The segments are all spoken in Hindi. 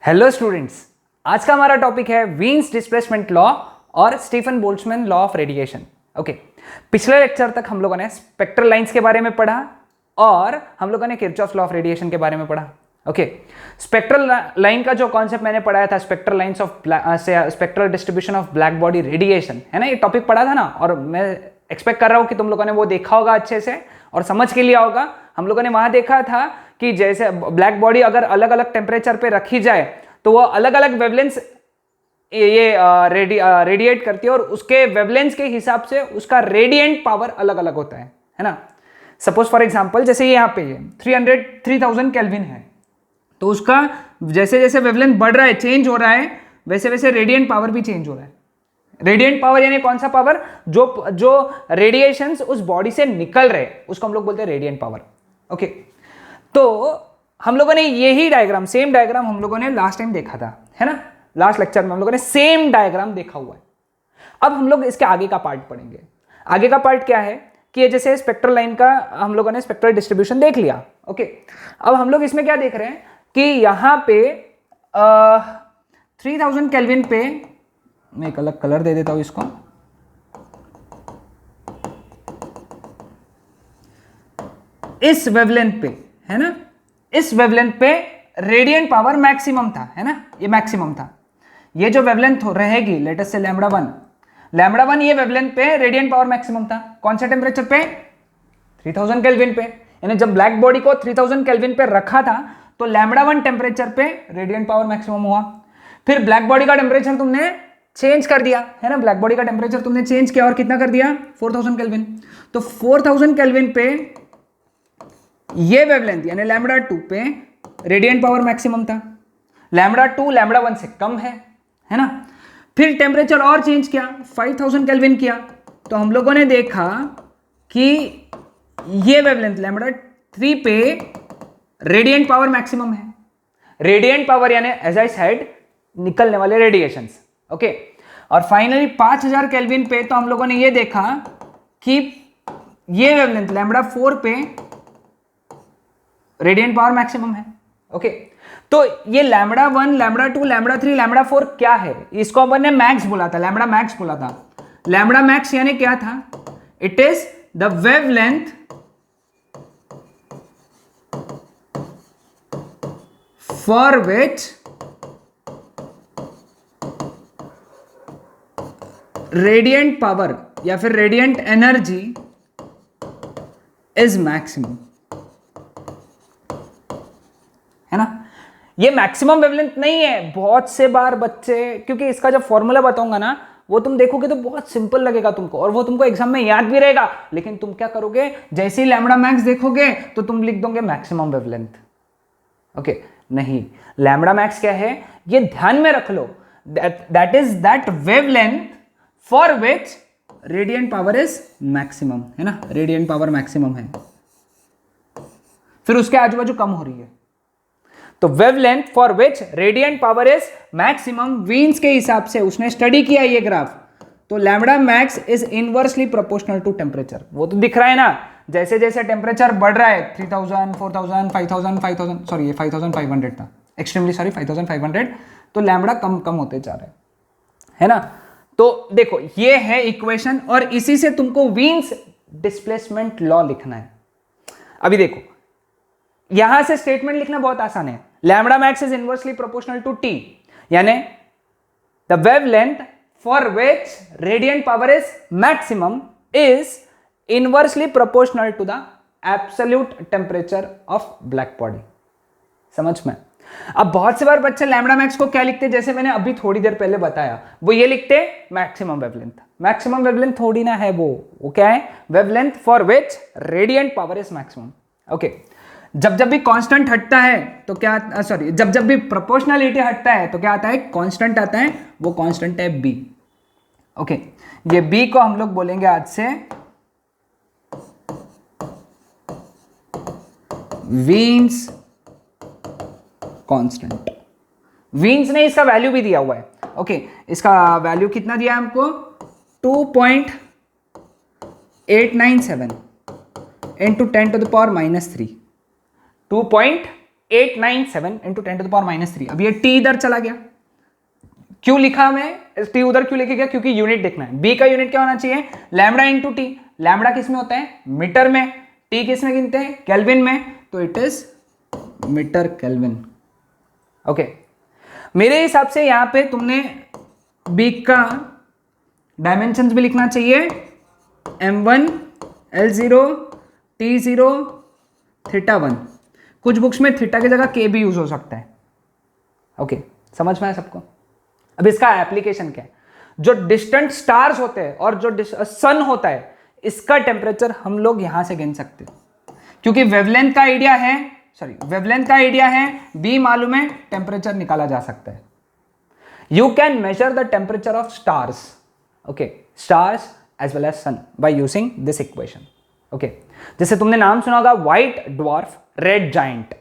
हेलो स्टूडेंट्स, आज का हमारा टॉपिक है वीन्स डिस्प्लेसमेंट लॉ और Stefan Boltzmann law of radiation. Okay, पिछले लेक्चर तक हम लोगों ने स्पेक्ट्रल लाइंस के बारे में पढ़ा और हम लोगों ने किरचॉफ लॉ ऑफ रेडिएशन के बारे में पढ़ा। ओके, स्पेक्ट्रल लाइन का जो कॉन्सेप्ट मैंने पढ़ाया था, spectral lines of spectral distribution of black body radiation, है ना, ये टॉपिक पढ़ा था ना। और मैं एक्सपेक्ट कर रहा हूं कि तुम लोगों ने वो देखा होगा अच्छे से और समझ के लिया होगा। हम लोगों ने वहां देखा था कि जैसे ब्लैक बॉडी अगर अलग अलग टेम्परेचर पे रखी जाए तो वो अलग अलग वेवलेंस ये रेडिएट करती है और उसके वेवलेंस के हिसाब से उसका रेडिएंट पावर अलग अलग होता है ना। सपोज फॉर एग्जांपल जैसे यहाँ पे ये 3000 केल्विन है, तो उसका जैसे जैसे वेवलेंथ बढ़ रहा है, चेंज हो रहा है, वैसे वैसे रेडिएंट पावर भी चेंज हो रहा है। रेडिएंट पावर यानी कौन सा पावर? जो रेडिएशंस उस बॉडी से निकल रहे उसको हम लोग बोलते हैं रेडिएंट पावर। ओके, तो हम लोगों ने यही डायग्राम, सेम डायग्राम हम लोगों ने लास्ट टाइम देखा था, है ना। लास्ट लेक्चर में हम लोगों ने सेम डायग्राम देखा हुआ है। अब हम लोग इसके आगे का पार्ट पढ़ेंगे। आगे का पार्ट क्या है कि ये जैसे स्पेक्ट्रल लाइन का हम लोगों ने स्पेक्ट्रल डिस्ट्रीब्यूशन देख लिया। ओके, अब हम लोग इसमें क्या देख रहे हैं कि यहां पे 3000 केल्विन पे, मैं एक अलग कलर दे देता हूं इसको, इस वेवलेंथ पे, है ना, इस वेवलेंथ पे रेडिएंट पावर मैक्सिमम था, है ना, ये मैक्सिमम था। ये जो वेवलेंथ रहेगी लेट अस से लैम्बडा वन ये वेवलेंथ पे रेडिएंट पावर मैक्सिमम था। कौन से टेम्परेचर पे? 3000 केल्विन पे। यानी जब ब्लैक बॉडी को 3000 केल्विन पे रखा था तो लैम्बडा वन टेम्परेचर पे रेडिएंट पावर मैक्सिमम हुआ। फिर ब्लैक बॉडी का टेम्परेचर तुमने चेंज कर दिया, है ना, ब्लैक बॉडी का टेम्परेचर तुमने चेंज किया और कितना कर दिया? 4000 केल्विन। तो 4000 केल्विन पे ये वेवलेंथ यानी लैम्बडा 2 पे रेडिएंट पावर मैक्सिमम था। लैम्बडा 2 लैम्बडा 1 से कम है ना। फिर टेम्परेचर और चेंज किया, 5000 केल्विन किया, तो हम लोगों ने देखा कि ये वेवलेंथ लैम्बडा 3 पे रेडिएंट पावर मैक्सिमम है। रेडिएंट पावर यानी एज आई सेड निकलने वाले रेडिएशंस। ओके, और फाइनली 5000 केल्विन पे तो हम लोगों ने ये देखा कि ये वेवलेंथ लैम्बडा 4 पे रेडिएंट पावर मैक्सिमम है। ओके, तो ये लैम्बडा 1 लैम्बडा 2 लैम्बडा 3 लैम्बडा 4 क्या है? इसको अपन ने मैक्स बोला था, लैम्बडा मैक्स बोला था। लैम्बडा मैक्स यानी क्या था? It is the wavelength for which radiant power या फिर रेडिएंट एनर्जी इज मैक्सिमम, है ना। ये मैक्सिमम वेवलेंथ नहीं है। बहुत से बार बच्चे, क्योंकि इसका जब फॉर्मूला बताऊंगा ना वो तुम देखोगे तो बहुत सिंपल लगेगा तुमको और वो तुमको एग्जाम में याद भी रहेगा, लेकिन तुम क्या करोगे, जैसे ही लैम्बडा मैक्स देखोगे तो तुम लिख दोगे मैक्सिमम वेवलेंथ। ओके, नहीं, लैम्बडा मैक्स क्या है ये ध्यान में रख लो, that is that wavelength for which radiant power is maximum, है ना, रेडिएंट पावर मैक्सिमम है, फिर उसके आजू बाजू कम हो रही है। तो wavelength for which radiant power is maximum, Wien's के हिसाब से उसने स्टडी किया ये ग्राफ, तो lambda max is inversely proportional to temperature. वो तो दिख रहा है ना, जैसे जैसे टेम्परेचर बढ़ रहा है 3000 4000 5000 सॉरी ये 5500 था, एक्सट्रीमली सॉरी 5500, तो लैम्बडा कम कम होते जा रहे है ना। तो देखो ये है इक्वेशन और इसी से तुमको वीन्स डिस्प्लेसमेंट लॉ लिखना है। अभी देखो यहां से स्टेटमेंट लिखना बहुत आसान है। Lambda max is inversely proportional to T, यानी the wavelength for which radiant power is maximum is inversely proportional to the absolute temperature of black body. समझ में? अब बहुत से बार बच्चे लैम्बडा मैक्स को क्या लिखते, जैसे मैंने अभी थोड़ी देर पहले बताया, वो ये लिखते मैक्सिमम वेवलेंथ। मैक्सिमम वेवलेंथ थोड़ी ना है वो क्या है? Wavelength for which radiant power is maximum. Okay, जब जब भी कांस्टेंट हटता है तो क्या, सॉरी, जब जब भी प्रोपोर्शनलिटी हटता है तो क्या आता है? कांस्टेंट आता है, वो कांस्टेंट है बी। ओके, ये बी को हम लोग बोलेंगे आज से वीन्स कांस्टेंट। वीन्स ने इसका वैल्यू भी दिया हुआ है। ओके, इसका वैल्यू कितना दिया है हमको? 2.897 into 10⁻³ 2.8 897 इंटू 10⁻³ अब ये t इधर चला गया, क्यों लिखा मैं t उधर क्यों लिखे गया, क्योंकि यूनिट देखना है। b का यूनिट क्या होना चाहिए, लैम्डा इंटू टी। लैम्डा किस में होता है, मीटर में। t किस में गिनते हैं, केल्विन में, तो it is metre kelvin. Okay, मेरे हिसाब से यहां पे तुमने b का डायमेंशंस भी लिखना चाहिए, m1 L0 T0 θ1। कुछ बुक्स में थीटा की जगह k भी यूज हो सकता है। ओके, समझ में आया सबको। अब इसका एप्लीकेशन क्या है, जो डिस्टेंट स्टार्स होते हैं और जो सन होता है, इसका टेम्परेचर हम लोग यहां से गिन सकते हैं, क्योंकि वेवलेंथ का आइडिया है, वेवलेंथ का आइडिया है, b मालूम है, टेम्परेचर निकाला जा सकता है। You can measure the temperature of stars, okay, stars as well as sun by using this equation. Okay, जैसे तुमने नाम सुना होगा white dwarf, red giant.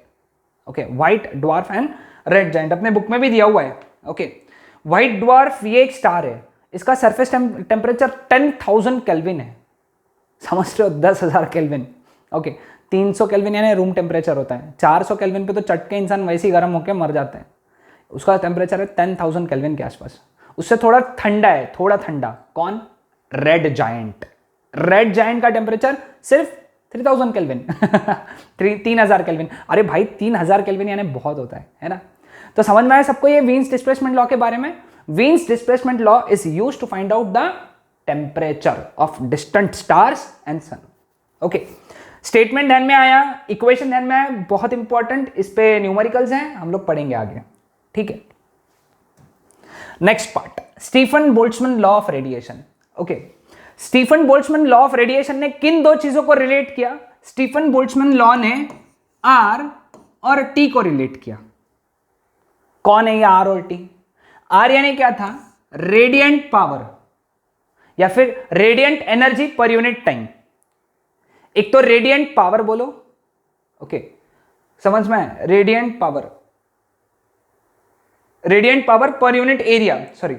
Okay, white dwarf and red giant अपने बुक में भी दिया हुआ है। ओके, व्हाइट ड्वार्फ ये एक स्टार है, इसका सरफेस टेम्परेचर 10,000 केल्विन है, समझ रहे हो, 10,000 केल्विन। ओके, 300 केल्विन यानी रूम टेम्परेचर होता है, 400 केल्विन पे तो चटके इंसान वैसे ही गर्म होकर मर जाते हैं। उसका टेम्परेचर है 10,000 केल्विन के आसपास, उससे थोड़ा ठंडा है, थोड़ा ठंडा। कौन, रेड जाइंट। रेड जाइंट का टेम्परेचर सिर्फ 3000 केल्विन 3000 केल्विन। अरे भाई 3000 केल्विन यानी बहुत होता है ना। तो समझ में आया सबको ये वीन्स डिस्प्लेसमेंट लॉ के बारे में। Wien's displacement law is used to find out the temperature of distant stars and sun. Okay, statement ध्यान में आया, इक्वेशन ध्यान में आया, बहुत इंपॉर्टेंट, इस पे न्यूमेरिकल्स हैं, हम लोग पढ़ेंगे आगे, ठीक है। Next part, Stefan Boltzmann law of radiation. Okay, Stefan Boltzmann law of radiation ने किन दो चीजों को रिलेट किया, स्टीफन बोल्ट्जमैन लॉ ने आर और टी को रिलेट किया। कौन है ये आर और टी? आर यानी क्या था, रेडिएंट पावर या फिर radiant energy per unit time. एक तो रेडिएंट पावर बोलो, ओके, समझ में, radiant power per unit area, sorry,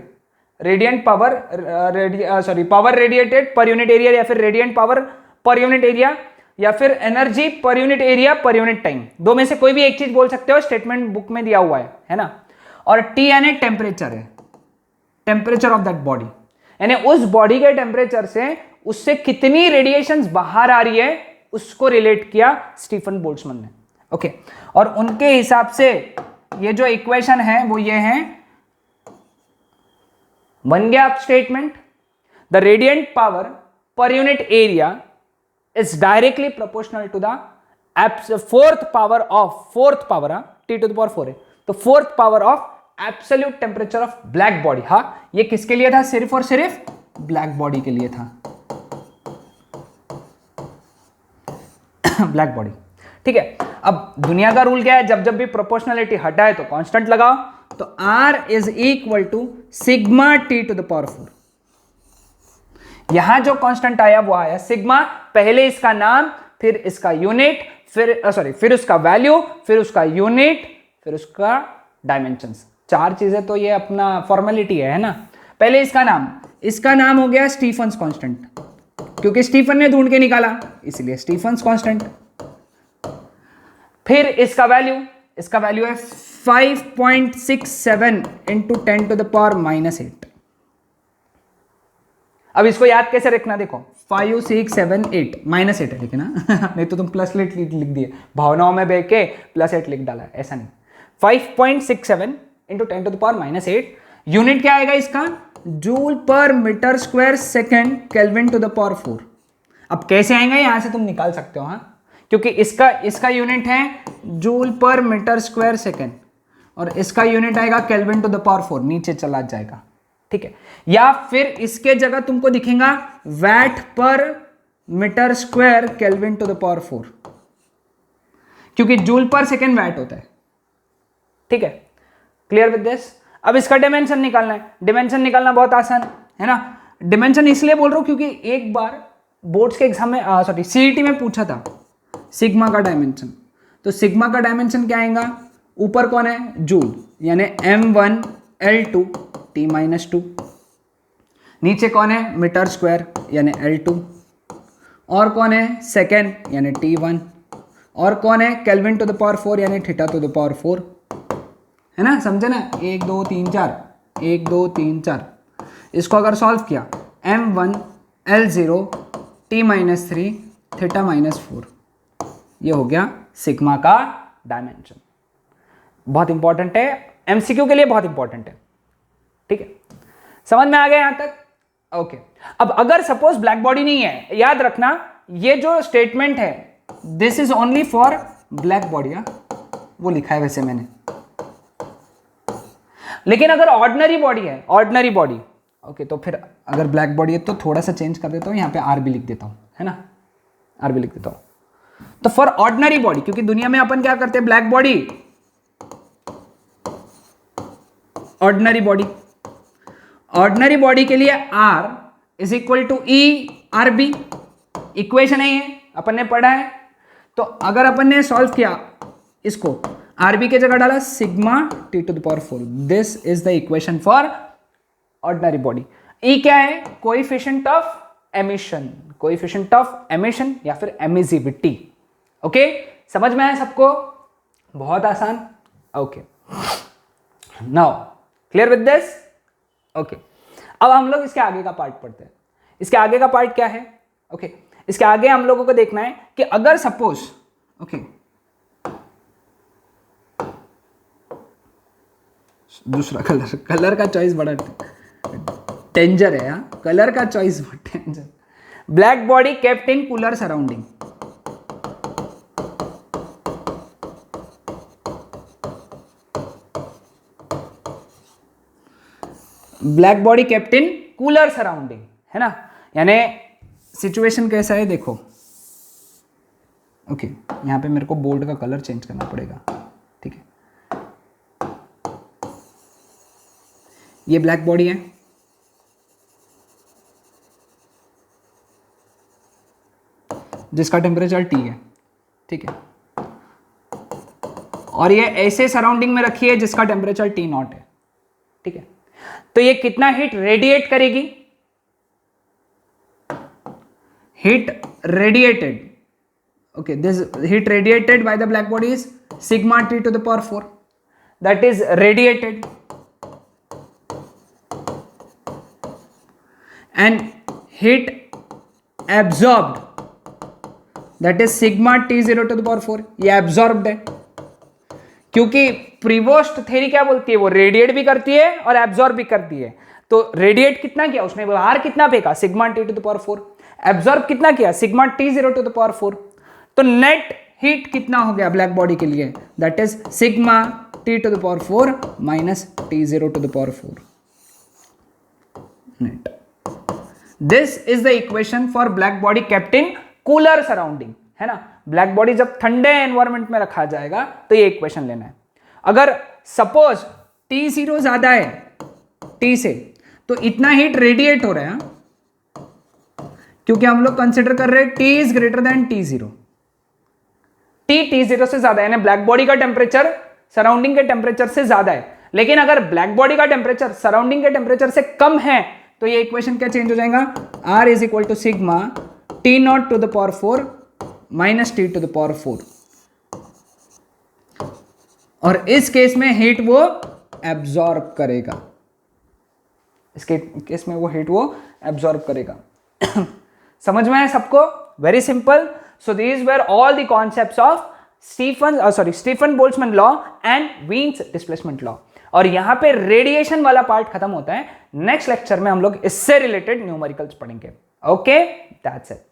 radiant power power radiated पर यूनिट एरिया, या फिर radiant power per unit area, या फिर एनर्जी पर unit area per unit time. दो में से कोई भी एक चीज बोल सकते हो, स्टेटमेंट बुक में दिया हुआ है ना। और टी यानी टेम्परेचर है, टेम्परेचर ऑफ दैट बॉडी, यानी उस बॉडी के टेम्परेचर से उससे कितनी रेडिएशंस बाहर आ रही है, उसको रिलेट किया स्टीफन बोल्ट्जमैन ने। ओके, और उनके हिसाब से ये जो इक्वेशन है वो ये है, बन गया आप statement, the radiant power per unit area is directly proportional to the fourth power T to the power 4 है, तो fourth power of absolute temperature of black body. हाँ, ये किसके लिए था, सिर्फ और सिर्फ ब्लैक बॉडी के लिए था, ब्लैक बॉडी, ठीक है। अब दुनिया का रूल क्या है, जब जब भी प्रोपोर्शनलिटी हटाए तो कांस्टेंट लगाओ, तो R is equal to sigma T to the power 4। यहां जो कांस्टेंट आया वो आया सिग्मा, पहले इसका नाम, फिर इसका यूनिट, फिर उसका वैल्यू, फिर उसका यूनिट, फिर उसका डायमेंशंस। चार चीजें तो ये अपना फॉर्मेलिटी है ना। पहले इसका नाम हो गया स्टीफन्स कांस्टेंट, क्योंकि स्टीफन ने ढूंढ के निकाला, इसलिए स्टीफन्स कांस्टेंट। फिर इसका वैल्यू है 5.67 इंटू 10 टू द पावर -8। अब इसको याद कैसे रखना, देखो 5 6 7 8 -8 है, लेकिन ना नहीं तो तुम +8 लिख दिए, भावनाओं में बह के +8 लिख डाला, ऐसा नहीं। 5.67 into 10 to the power -8। Unit क्या आएगा इसका, joule per metre square second kelvin to the power 4। अब कैसे आएगा, यहां से तुम निकाल सकते हो, हाँ, क्योंकि इसका यूनिट है joule per metre square second, और इसका यूनिट आएगा केल्विन टू द पावर 4, नीचे चला जाएगा, ठीक है। या फिर इसके जगह तुमको दिखेगा watt per metre square kelvin to the power 4, क्योंकि जूल पर सेकेंड वैट होता है, ठीक है। Clear with this? अब इसका डिमेंशन निकालना है। डिमेंशन निकालना बहुत आसान है ना। डिमेंशन इसलिए बोल रहा हूं क्योंकि एक बार बोर्ड्स के एग्जाम में सीईटी में पूछा था सिग्मा का डायमेंशन। तो सिग्मा का डायमेंशन क्या आएगा, ऊपर कौन है, जूल, यानी m1 L2 T-2, नीचे कौन है, मीटर स्क्वायर यानी L2, और कौन है सेकेंड यानी T1, और कौन है, केल्विन टू द पावर 4 यानी थीटा टू द पावर 4, है ना, समझे ना, 1 2 3 4, 1 2 3 4। इसको अगर सॉल्व किया m1 L0 t-3 थीटा -4, ये हो गया सिग्मा का डायमेंशन। बहुत इंपॉर्टेंट है, एमसीक्यू के लिए बहुत इंपॉर्टेंट है, ठीक है, समझ में आ गया यहां तक? ओके। अब अगर सपोज ब्लैक बॉडी नहीं है, याद रखना ये जो स्टेटमेंट है this is only for black body, वो लिखा है वैसे मैंने, लेकिन अगर ऑर्डिनरी बॉडी है, ऑर्डिनरी बॉडी, ओके, तो फिर अगर ब्लैक बॉडी है तो थोड़ा सा चेंज कर देता हूं, यहां पे आर भी लिख देता हूं, है ना, आर भी लिख देता हूं। तो फॉर ऑर्डिनरी बॉडी, क्योंकि दुनिया में अपन क्या करते हैं, black body, ordinary body, ordinary body के लिए R is equal to E R B, equation है ये, अपन ने पढ़ा है। तो अगर अपन ने सॉल्व किया इसको, आर बी के जगह डाला sigma T to the power 4, this is the equation for ordinary body. E क्या है, coefficient of emission, coefficient of emission या फिर एमिसिविटी। ओके, समझ में आया सबको? बहुत आसान। Okay, now clear with this? Okay, अब हम लोग इसके आगे का पार्ट पढ़ते हैं। इसके आगे का पार्ट क्या है? ओके, इसके आगे हम लोगों को देखना है कि अगर सपोज, ओके, दूसरा कलर, कलर का चॉइस बड़ा डेंजर है, यहाँ कलर का चॉइस बहुत danger. Black body kept in cooler surrounding, black body kept in cooler surrounding, है ना, यानी सिचुएशन कैसा है देखो। ओके, यहां पे मेरे को बोर्ड का कलर चेंज करना पड़ेगा, ठीक है। ये ब्लैक बॉडी है, जिसका टेम्परेचर T है, ठीक है, और ये ऐसे सराउंडिंग में रखी है जिसका टेम्परेचर T0 है, ठीक है। तो ये कितना हीट रेडिएट करेगी? Heat radiated, okay, this heat radiated by the black body is sigma T to the power 4, that is radiated, and heat absorbed, that is sigma T0 to the power 4, ये absorbed है, क्योंकि प्रीवोस्ट थ्योरी क्या बोलती है, वो रेडिएट भी करती है और एब्जॉर्ब भी करती है। तो रेडिएट कितना किया उसने, आर कितना फेंका, sigma T to the power 4, absorb कितना किया, sigma T0 to the power 4। तो नेट हीट कितना हो गया ब्लैक बॉडी के लिए, that is sigma T to the power 4 minus T0 to the power 4 net. This is the equation for black body kept in cooler surrounding, है ना। ब्लैक बॉडी जब ठंडे एनवायरमेंट में रखा जाएगा तो ये इक्वेशन लेना है। अगर सपोज T0 ज्यादा है T से, तो इतना हीट रेडिएट हो रहा है, क्योंकि हम लोग कंसिडर कर रहे हैं T is greater than T0, T0 से ज्यादा है, यानी ब्लैक बॉडी का टेम्परेचर सराउंडिंग के टेम्परेचर से ज्यादा है। लेकिन अगर ब्लैक बॉडी का टेम्परेचर सराउंडिंग के टेम्परेचर से कम है तो ये इक्वेशन क्या चेंज हो जाएगा, R is equal to sigma T0 to the power 4 minus T to the power 4, और इस केस में हीट वो एब्जॉर्ब करेगा, इसके केस में वो हीट वो एब्जॉर्ब करेगा। समझ में आया सबको? Very simple. So these were all the concepts of Stefan Boltzmann law and वीन्स displacement law. और यहां पे रेडिएशन वाला पार्ट खत्म होता है। नेक्स्ट लेक्चर में हम लोग इससे रिलेटेड न्यूमेरिकल्स पढ़ेंगे। Okay, that's it.